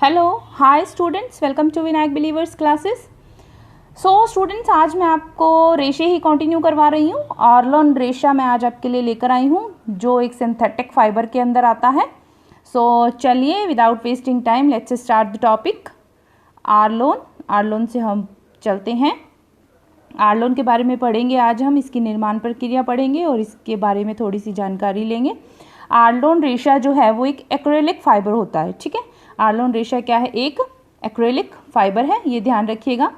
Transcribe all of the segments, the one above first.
Hello hi students, welcome to Vinayak believers classes. So students, आज मैं आपको रेशे ही कंटिन्यू करवा रही हूँ। आर्लोन रेशा मैं आज आपके लिए लेकर आई हूँ जो एक सिंथेटिक फाइबर के अंदर आता है। सो चलिए without wasting time let's start the topic. आर्लोन से हम चलते हैं। आर्लोन के बारे में पढ़ेंगे आज हम, इसकी निर्माण प्रक्रिया पढ़ेंगे और इसके बारे में थोड़ी सी जानकारी लेंगे। आर्लोन रेशा जो है वो एक एक्रेलिक फाइबर होता है, ठीक है। आर्लोन रेशा क्या है? एक एक्रेलिक फाइबर है, ये ध्यान रखिएगा,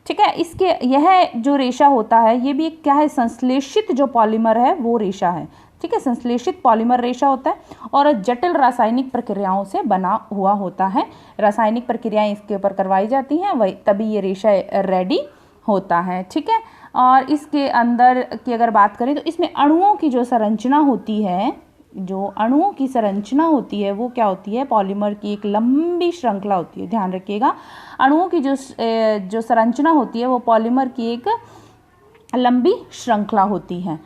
ठीक है। इसके यह जो रेशा होता है ये भी एक क्या है? संश्लेषित जो पॉलीमर है वो रेशा है, ठीक है। संश्लेषित पॉलीमर रेशा होता है और जटिल रासायनिक प्रक्रियाओं से बना हुआ होता है। रासायनिक प्रक्रियाएं इसके ऊपर करवाई जाती हैं, वही तभी ये रेशा रेडी होता है, ठीक है। और इसके अंदर की अगर बात करें तो इसमें अणुओं की जो संरचना होती है, वो क्या होती है? पॉलीमर की एक लंबी श्रृंखला होती है, ध्यान रखिएगा। अणुओं की जो संरचना होती है वो पॉलीमर की एक लंबी श्रृंखला होती है।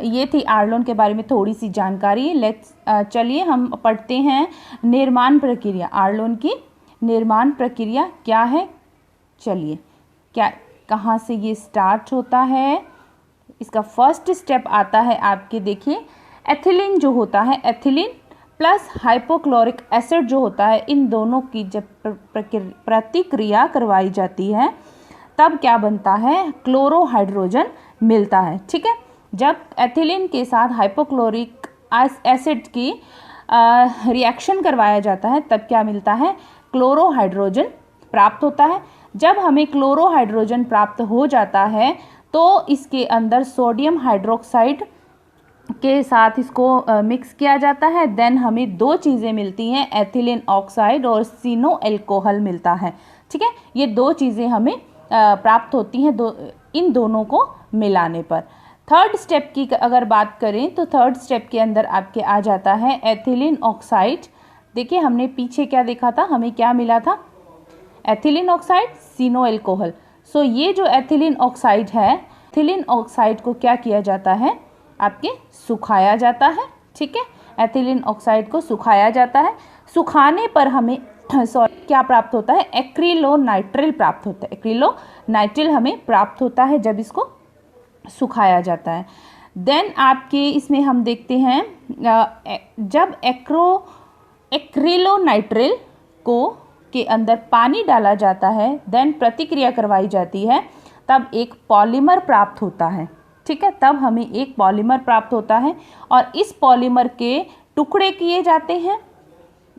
ये थी आर्लोन के बारे में थोड़ी सी जानकारी। चलिए हम पढ़ते हैं निर्माण प्रक्रिया। आर्लोन की निर्माण प्रक्रिया क्या है? चलिए, कहाँ से ये स्टार्ट होता है? इसका फर्स्ट स्टेप आता है आपके, देखिए, एथिलीन जो होता है, एथिलीन प्लस हाइपोक्लोरिक एसिड जो होता है, इन दोनों की जब प्रतिक्रिया करवाई जाती है तब क्या बनता है? क्लोरोहाइड्रोजन मिलता है, ठीक है। जब एथिलीन के साथ हाइपोक्लोरिक एसिड की रिएक्शन करवाया जाता है तब क्या मिलता है? क्लोरोहाइड्रोजन प्राप्त होता है। जब हमें क्लोरोहाइड्रोजन प्राप्त हो जाता है तो इसके अंदर सोडियम हाइड्रोक्साइड के साथ इसको मिक्स किया जाता है। देन हमें दो चीज़ें मिलती हैं, एथिलीन ऑक्साइड और सिनो अल्कोहल मिलता है, ठीक है। ये दो चीज़ें हमें प्राप्त होती हैं इन दोनों को मिलाने पर। थर्ड स्टेप की अगर बात करें तो थर्ड स्टेप के अंदर आपके आ जाता है एथिलीन ऑक्साइड। देखिए, हमने पीछे क्या देखा था, हमें क्या मिला था? एथिलीन ऑक्साइड, सिनो अल्कोहल। ये जो एथिलीन ऑक्साइड है, एथिलीन ऑक्साइड को क्या किया जाता है? आपके सुखाया जाता है, ठीक है। एथिलीन ऑक्साइड को सुखाया जाता है। सुखाने पर हमें क्या प्राप्त होता है? एक्रिलोनाइट्रिल प्राप्त होता है। एक्रिलोनाइट्रिल हमें प्राप्त होता है जब इसको सुखाया जाता है। देन आपके इसमें हम देखते हैं जब एक्रिलोनाइट्रिल को के अंदर पानी डाला जाता है, देन प्रतिक्रिया करवाई जाती है, तब एक पॉलीमर प्राप्त होता है, ठीक है। तब हमें एक पॉलीमर प्राप्त होता है और इस पॉलीमर के टुकड़े किए जाते हैं।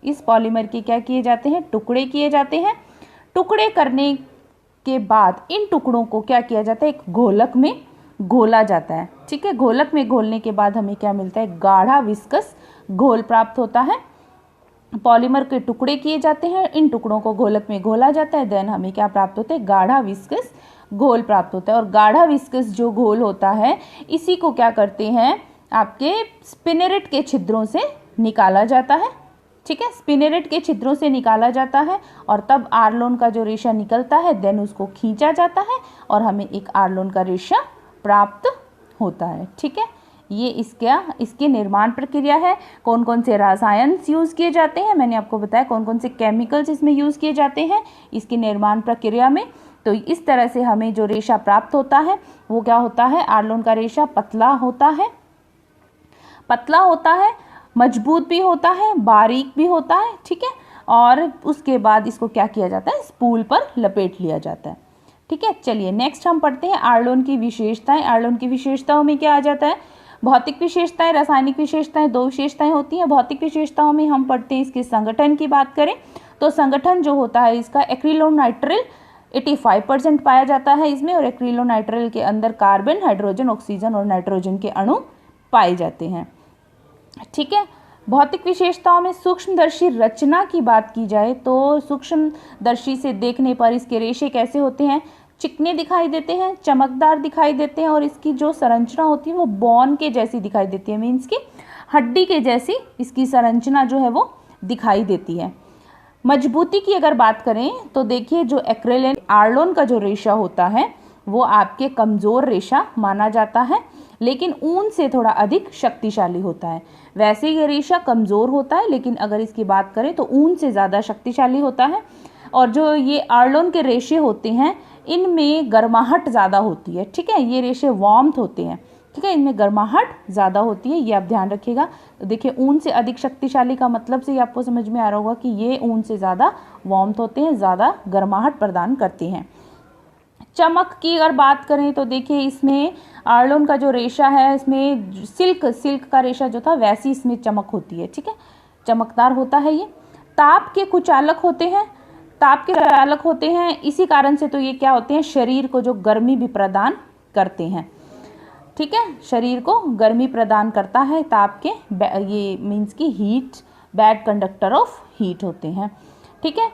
इस पॉलीमर के क्या किए जाते हैं? टुकड़े किए जाते हैं। टुकड़े करने के बाद इन टुकड़ों को क्या किया जाता है? एक घोलक में घोला जाता है, ठीक है। घोलक में घोलने के बाद हमें क्या मिलता है? गाढ़ा विस्कस घोल प्राप्त होता है। पॉलीमर के टुकड़े किए जाते हैं, इन टुकड़ों को घोलक में घोला जाता है, देन हमें क्या प्राप्त होता है? गाढ़ा विस्कस घोल प्राप्त होता है। और गाढ़ा विस्कस जो घोल होता है इसी को क्या करते हैं? आपके स्पिनरेट के छिद्रों से निकाला जाता है, ठीक है। स्पिनरेट के छिद्रों से निकाला जाता है और तब आर्लोन का जो रेशा निकलता है, देन उसको खींचा जाता है और हमें एक आर्लोन का रेशा प्राप्त होता है, ठीक है। ये इसकी निर्माण प्रक्रिया है। कौन कौन से रसायन यूज़ किए जाते हैं, मैंने आपको बताया कौन कौन से केमिकल्स इसमें यूज़ किए जाते हैं इसकी निर्माण प्रक्रिया में। तो इस तरह से हमें जो रेशा प्राप्त होता है वो क्या होता है? आर्लोन का रेशा पतला होता है, मजबूत भी होता है, बारीक भी होता है, ठीक है। और उसके बाद इसको क्या किया जाता है? स्पूल पर लपेट लिया जाता है, ठीक है। चलिए नेक्स्ट हम पढ़ते हैं आर्लोन की विशेषताएं। आर्लोन की विशेषताओं में क्या आ जाता है? भौतिक विशेषताएं, रासायनिक विशेषताएं, दो विशेषताएं होती हैं। भौतिक विशेषताओं में हम पढ़ते हैं इसके संगठन की बात करें तो संगठन जो होता है इसका, एक्रिलोनाइट्रिल 85% पाया जाता है इसमें, और एक्रिलोनाइट्रिल के अंदर कार्बन, हाइड्रोजन, ऑक्सीजन और नाइट्रोजन के अणु पाए जाते हैं, ठीक है। भौतिक विशेषताओं में सूक्ष्मदर्शी रचना की बात की जाए तो सूक्ष्मदर्शी से देखने पर इसके रेशे कैसे होते हैं? चिकने दिखाई देते हैं, चमकदार दिखाई देते हैं और इसकी जो संरचना होती है वो बॉन के जैसी दिखाई देती है, मीन्स की हड्डी के जैसी इसकी संरचना जो है वो दिखाई देती है। मजबूती की अगर बात करें तो देखिए, जो आर्लोन का जो रेशा होता है वो आपके कमज़ोर रेशा माना जाता है। लेकिन ऊन से थोड़ा अधिक शक्तिशाली होता है। वैसे ये रेशा कमज़ोर होता है, लेकिन अगर इसकी बात करें तो ऊन से ज़्यादा शक्तिशाली होता है। और जो ये आर्लोन के रेशे होते हैं इनमें गर्माहट ज़्यादा होती है, ठीक है, ये रेशे वार्म्थ होते हैं, ठीक है, इनमें गर्माहट ज़्यादा होती है, ये आप ध्यान रखिएगा। तो देखिए ऊन से अधिक शक्तिशाली का मतलब से ये आपको समझ में आ रहा होगा कि ये ऊन से ज़्यादा वार्म्थ होते हैं, ज़्यादा गर्माहट प्रदान करते हैं। चमक की अगर बात करें तो देखिए इसमें आर्लोन का जो रेशा है इसमें सिल्क का रेशा जो था वैसी इसमें चमक होती है, ठीक है, चमकदार होता है ये। ताप के कुचालक होते हैं, इसी कारण से तो ये क्या होते हैं, शरीर को जो गर्मी भी प्रदान करते हैं, ठीक है, शरीर को गर्मी प्रदान करता है ताप के, ये मीन्स की heat, bad conductor of heat होते हैं, ठीक है,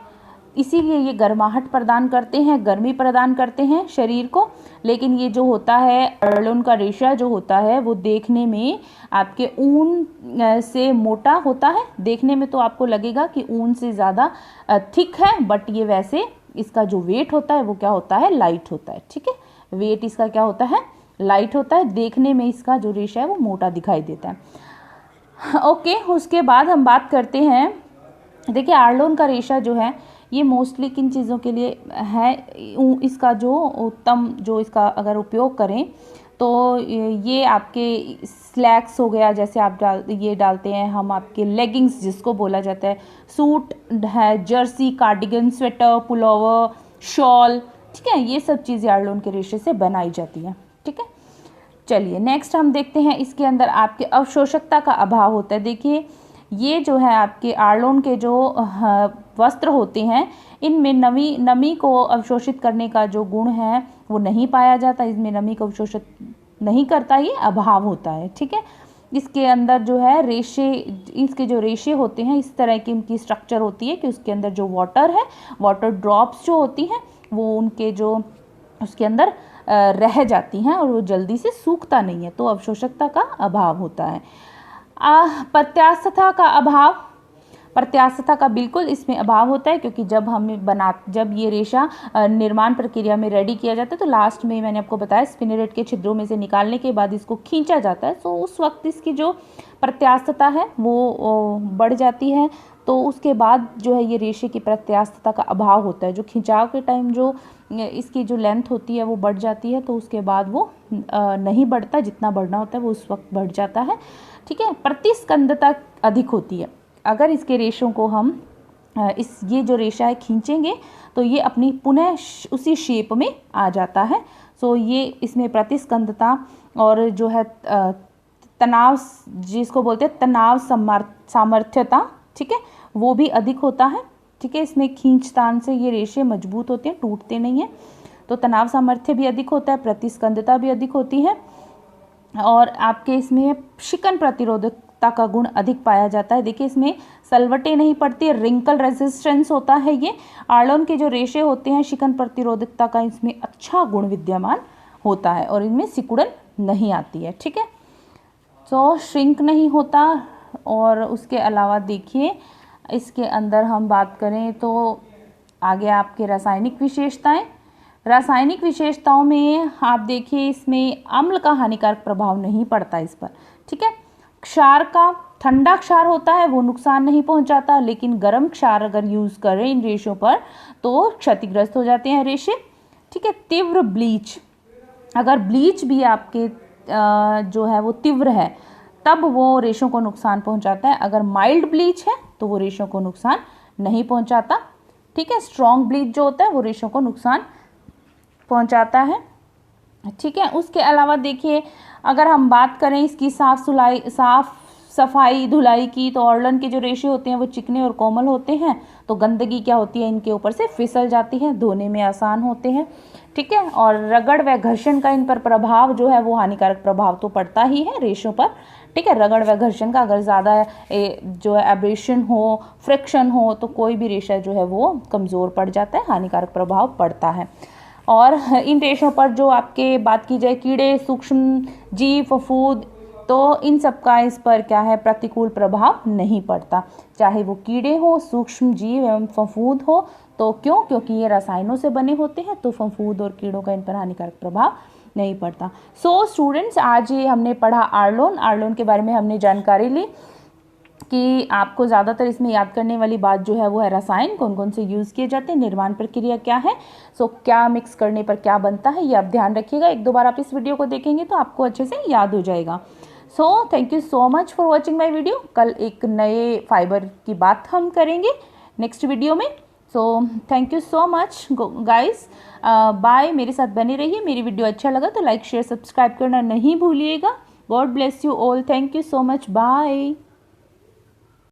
इसीलिए ये गर्माहट प्रदान करते हैं, गर्मी प्रदान करते हैं शरीर को। लेकिन ये जो होता है आर्लोन का रेशा जो होता है वो देखने में आपके ऊन से मोटा होता है, देखने में तो आपको लगेगा कि ऊन से ज़्यादा थिक है, बट ये वैसे इसका जो वेट होता है वो क्या होता है, लाइट होता है, ठीक है, वेट इसका क्या होता है, लाइट होता है, देखने में इसका जो रेशा है वो मोटा दिखाई देता है। ओके, उसके बाद हम बात करते हैं, देखिए आर्लोन का रेशा जो है ये मोस्टली किन चीज़ों के लिए है, इसका जो उत्तम जो इसका अगर उपयोग करें तो ये आपके स्लैक्स हो गया, जैसे आप डालते हैं हम आपके लेगिंग्स जिसको बोला जाता है, सूट है, Jersey, cardigan, sweater, pullover, shawl, ठीक है, ये सब चीज़ें आर्लोन के रेशे से बनाई जाती हैं, ठीक है। चलिए नेक्स्ट हम देखते हैं, इसके अंदर आपके अवशोषकता का अभाव होता है। देखिए ये जो है आपके आर्लोन के जो वस्त्र होते हैं इनमें नमी को अवशोषित करने का जो गुण है वो नहीं पाया जाता, इसमें नमी को अवशोषित नहीं करता, ये अभाव होता है, ठीक है। इसके अंदर जो है रेशे, इसके जो रेशे होते हैं इस तरह की इनकी स्ट्रक्चर होती है कि उसके अंदर जो वाटर है, वाटर ड्रॉप्स जो होती हैं वो उनके जो उसके अंदर रह जाती हैं और वो जल्दी से सूखता नहीं है, तो अवशोषकता का अभाव होता है। प्रत्यास्थता का अभाव, प्रत्यास्थता का बिल्कुल इसमें अभाव होता है, क्योंकि जब ये रेशा निर्माण प्रक्रिया में रेडी किया जाता है तो लास्ट में मैंने आपको बताया स्पिनरेट के छिद्रों में से निकालने के बाद इसको खींचा जाता है, तो उस वक्त इसकी जो प्रत्यास्थता है वो बढ़ जाती है, तो उसके बाद जो है ये रेशे की प्रत्यास्थता का अभाव होता है, जो खिंचाव के टाइम जो इसकी जो लेंथ होती है वो बढ़ जाती है, तो उसके बाद वो नहीं बढ़ता, जितना बढ़ना होता है वो उस वक्त बढ़ जाता है, ठीक है। प्रतिस्कंदता अधिक होती है, अगर इसके रेशों को हम ये जो रेशा है खींचेंगे तो ये अपनी पुनः उसी शेप में आ जाता है, सो ये इसमें प्रतिस्कंदता और जो है तनाव, जिसको बोलते हैं तनाव सामर्थ्यता, ठीक है, वो भी अधिक होता है, ठीक है। इसमें खींचतान से ये रेशे मजबूत होते हैं, टूटते नहीं हैं, तो तनाव सामर्थ्य भी अधिक होता है, प्रतिस्कंदता भी अधिक होती है, और आपके इसमें शिकन प्रतिरोधकता का गुण अधिक पाया जाता है। देखिए इसमें सलवटें नहीं पड़ती, रिंकल रेजिस्टेंस होता है, ये आर्लोन के जो रेशे होते हैं शिकन प्रतिरोधकता का इसमें अच्छा गुण विद्यमान होता है, और इनमें सिकुड़न नहीं आती है, ठीक है, तो श्रिंक नहीं होता। और उसके अलावा देखिए इसके अंदर हम बात करें तो आगे आपके रासायनिक विशेषताओं में आप देखिए इसमें अम्ल का हानिकारक प्रभाव नहीं पड़ता इस पर, ठीक है। क्षार का, ठंडा क्षार होता है वो नुकसान नहीं पहुंचाता, लेकिन गर्म क्षार अगर यूज़ करें इन रेशों पर तो क्षतिग्रस्त हो जाते हैं रेशे, ठीक है। तीव्र ब्लीच, अगर ब्लीच भी आपके जो है वो तीव्र है तब वो रेशों को नुकसान पहुंचाता है, अगर माइल्ड ब्लीच है तो वो रेशों को नुकसान नहीं पहुंचाता, ठीक है। स्ट्रॉन्ग ब्लीच जो होता है वो रेशों को नुकसान पहुंचाता है, ठीक है। उसके अलावा देखिए अगर हम बात करें इसकी साफ सफाई धुलाई की, तो आर्लोन के जो रेशे होते हैं वो चिकने और कोमल होते हैं, तो गंदगी क्या होती है इनके ऊपर से फिसल जाती है, धोने में आसान होते हैं, ठीक है। और रगड़ व घर्षण का इन पर प्रभाव जो है वो हानिकारक प्रभाव तो पड़ता ही है रेशों पर, ठीक है। रगड़ व घर्षण का अगर ज़्यादा जो है एब्रेशन हो, फ्रिक्शन हो, तो कोई भी रेशा जो है वो कमज़ोर पड़ जाता है, हानिकारक प्रभाव पड़ता है। और इन रेशों पर जो आपके बात की जाए कीड़े, सूक्ष्म जीव, फफूंद, तो इन सब का इस पर क्या है प्रतिकूल प्रभाव नहीं पड़ता, चाहे वो कीड़े हो, सूक्ष्म जीव एवं फफूंद हो, तो क्योंकि ये रसायनों से बने होते हैं तो फफूंद और कीड़ों का इन पर हानिकारक प्रभाव नहीं पड़ता। सो स्टूडेंट्स, आज ये हमने पढ़ा आर्लोन के बारे में हमने जानकारी ली कि आपको ज़्यादातर इसमें याद करने वाली बात जो है वो है रसायन कौन कौन से यूज़ किए जाते हैं, निर्माण प्रक्रिया क्या है, सो क्या मिक्स करने पर क्या बनता है, ये आप ध्यान रखिएगा। एक दो बार आप इस वीडियो को देखेंगे तो आपको अच्छे से याद हो जाएगा। सो thank you so much for watching my video. कल एक नए फाइबर की बात हम करेंगे नेक्स्ट वीडियो में। So thank you so much guys, bye. मेरे साथ बने रहिए। मेरी वीडियो अच्छा लगा तो लाइक शेयर सब्सक्राइब करना नहीं भूलिएगा। God bless you all. Thank you so much. Bye.